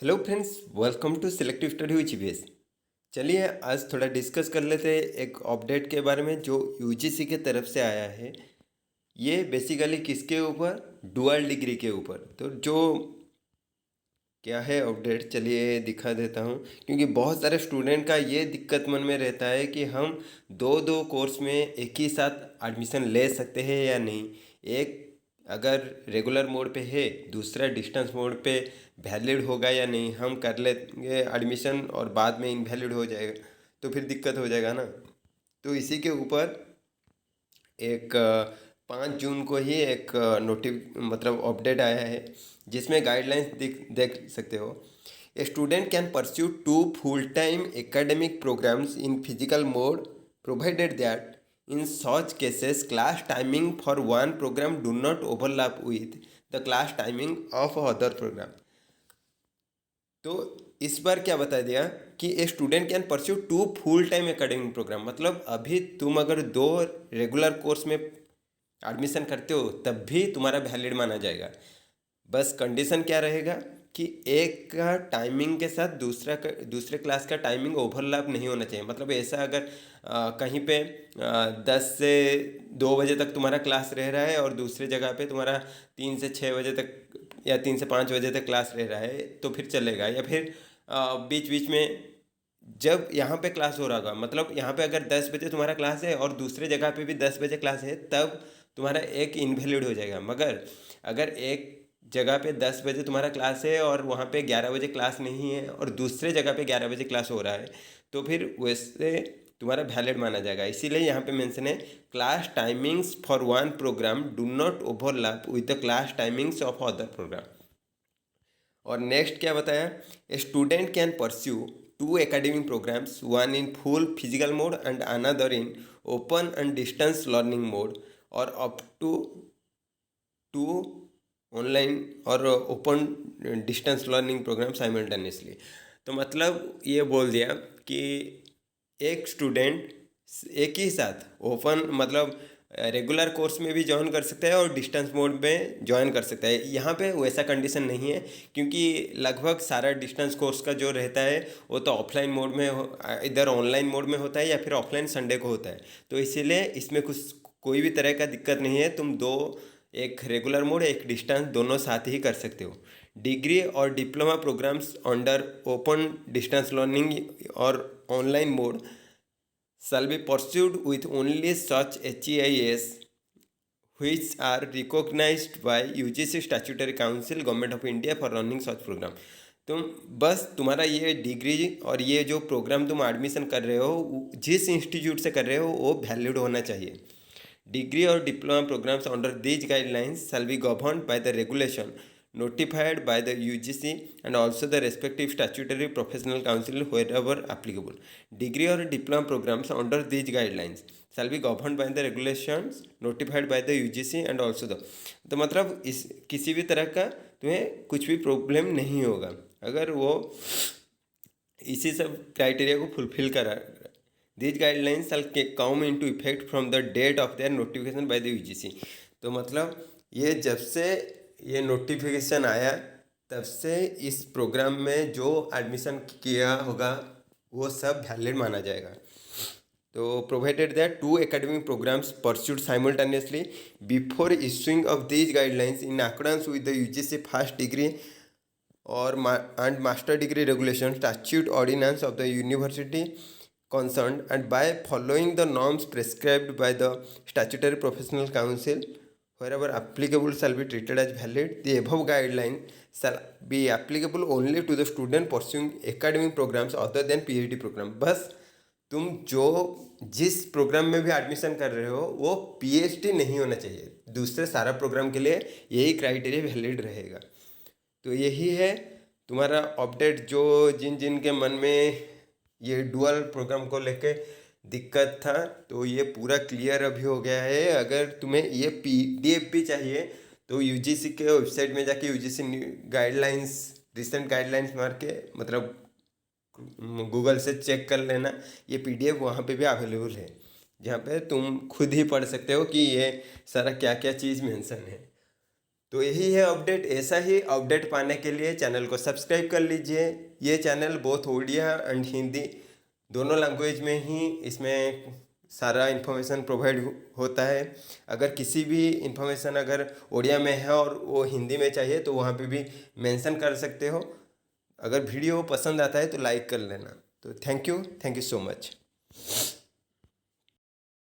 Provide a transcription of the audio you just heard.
Hello friends, welcome to selective study which GPS. चलिए आज थोड़ा डिस्कस कर लेते हैं एक अपडेट के बारे में जो यूजीसी के तरफ से आया है। ये बेसिकली किसके ऊपर, डुअल डिग्री के ऊपर। तो जो क्या है अपडेट, चलिए दिखा देता हूँ। क्योंकि बहुत सारे स्टूडेंट का ये दिक्कत मन में रहता है कि हम दो दो कोर्स में एक ही साथ एडमिशन ले सकते हैं या नहीं। एक अगर रेगुलर मोड पे है, दूसरा डिस्टेंस मोड पे वैलिड होगा या नहीं। हम कर लेंगे एडमिशन और बाद में इनवैलिड हो जाएगा तो फिर दिक्कत हो जाएगा ना। तो इसी के ऊपर एक 5 जून को ही एक मतलब अपडेट आया है जिसमें गाइडलाइंस देख सकते हो। ए student can pursue 2 full-time academic programs in physical mode provided that in such cases class timing for one program do not overlap with the class timing of other program। तो इस बार क्या बता दिया कि a student can pursue 2 full-time academic programme. मतलब अभी तुम अगर 2 रेगुलर कोर्स में एडमिशन करते हो तब भी तुम्हारा वैलिड माना जाएगा। बस कंडीशन क्या रहेगा कि एक का टाइमिंग के साथ दूसरे क्लास का टाइमिंग ओवरलैप नहीं होना चाहिए। मतलब ऐसा अगर कहीं पे 10 से 2 बजे तक तुम्हारा क्लास रह रहा है और दूसरी जगह पे तुम्हारा 3 से 6 बजे तक या 3 से 5 बजे तक क्लास रह रहा है तो फिर चलेगा। या फिर बीच बीच में जब यहाँ पे क्लास हो रहा होगा, मतलब यहाँ पे अगर 10 बजे तुम्हारा क्लास है और दूसरे जगह पे भी 10 बजे क्लास है, तब तुम्हारा एक इनवैलिड हो जाएगा। मगर अगर एक जगह पे 10 बजे तुम्हारा क्लास है और वहाँ पे 11 बजे क्लास नहीं है और दूसरे जगह पे 11 बजे क्लास हो रहा है तो फिर वैसे तुम्हारा वैलिड माना जाएगा। इसीलिए यहाँ पे मेंशन है class timings for one programme do not overlap with the class timings of other programme. और नेक्स्ट क्या बताया, a student can pursue 2 academic programs, one in full physical mode and another in open and distance learning mode, or up to 2 online और open distance learning programme simultaneously. तो मतलब ये बोल दिया कि एक स्टूडेंट एक ही साथ ओपन मतलब रेगुलर कोर्स में भी ज्वाइन कर सकता है और डिस्टेंस मोड में ज्वाइन कर सकता है। यहाँ पे वैसा कंडीशन नहीं है क्योंकि लगभग सारा डिस्टेंस कोर्स का जो रहता है वो तो ऑफलाइन मोड में इधर ऑनलाइन मोड में होता है या फिर ऑफलाइन संडे को होता है। तो इसीलिए इसमें कुछ कोई भी तरह का दिक्कत नहीं है। तुम दो, एक रेगुलर मोड एक डिस्टेंस, दोनों साथ ही कर सकते हो। डिग्री और diploma programmes under open distance learning और online mode shall be pursued with only such HEIS which are recognized by UGC Statutory Council Government of India for running such program। तुम बस तुम्हारा ये डिग्री और ये जो programme तुम admission कर रहे हो जिस इंस्टीट्यूट से कर रहे हो वो वैलिड होना चाहिए। डिग्री और diploma programmes under these guidelines shall be governed by the regulation notified by the UGC and also the respective statutory professional council wherever applicable। Degree or diploma programs under these guidelines shall be governed by the regulations notified by the UGC and also the। तो मतलब इस किसी भी तरह का तुम्हें कुछ भी प्रॉब्लम नहीं होगा अगर वो इसी सब क्राइटेरिया को फुलफिल करा। These guidelines shall come into effect from the date of their notification by the UGC। तो मतलब ये जब से ये नोटिफिकेशन आया तब से इस प्रोग्राम में जो एडमिशन किया होगा वो सब वैलिड माना जाएगा। तो provided that 2 academic programs pursued simultaneously before issuing of these guidelines in accordance with the UGC first degree or and master degree regulation statute ordinance of the university concerned and by following the norms prescribed by the statutory professional council wherever applicable shall be treated as valid। The above guideline shall be applicable only to the student pursuing academic programs other than PhD program। बस तुम जो जिस programme में भी admission कर रहे हो वो PhD नहीं होना चाहिए, दूसरे सारा प्रोग्राम के लिए यही क्राइटेरिया वैलिड रहेगा। तो यही है तुम्हारा अपडेट। जो जिन जिन के मन में ये डुअल प्रोग्राम को लेके दिक्कत था तो ये पूरा क्लियर अभी हो गया है। अगर तुम्हें ये PDF भी चाहिए तो UGC के वेबसाइट में जाके UGC गाइडलाइंस रिसेंट गाइडलाइंस मार के मतलब गूगल से चेक कर लेना। ये PDF वहाँ पे भी अवेलेबल है जहाँ पे तुम खुद ही पढ़ सकते हो कि ये सारा क्या क्या चीज़ मेंशन है। तो यही है अपडेट। ऐसा ही अपडेट पाने के लिए चैनल को सब्सक्राइब कर लीजिए। ये channel both Odia and Hindi दोनों लैंग्वेज में ही इसमें सारा इन्फॉर्मेशन प्रोवाइड होता है। अगर किसी भी इन्फॉर्मेशन अगर उड़िया में है और वो हिंदी में चाहिए तो वहाँ पे भी मेंशन कर सकते हो। अगर वीडियो पसंद आता है तो लाइक कर लेना। तो थैंक यू सो मच।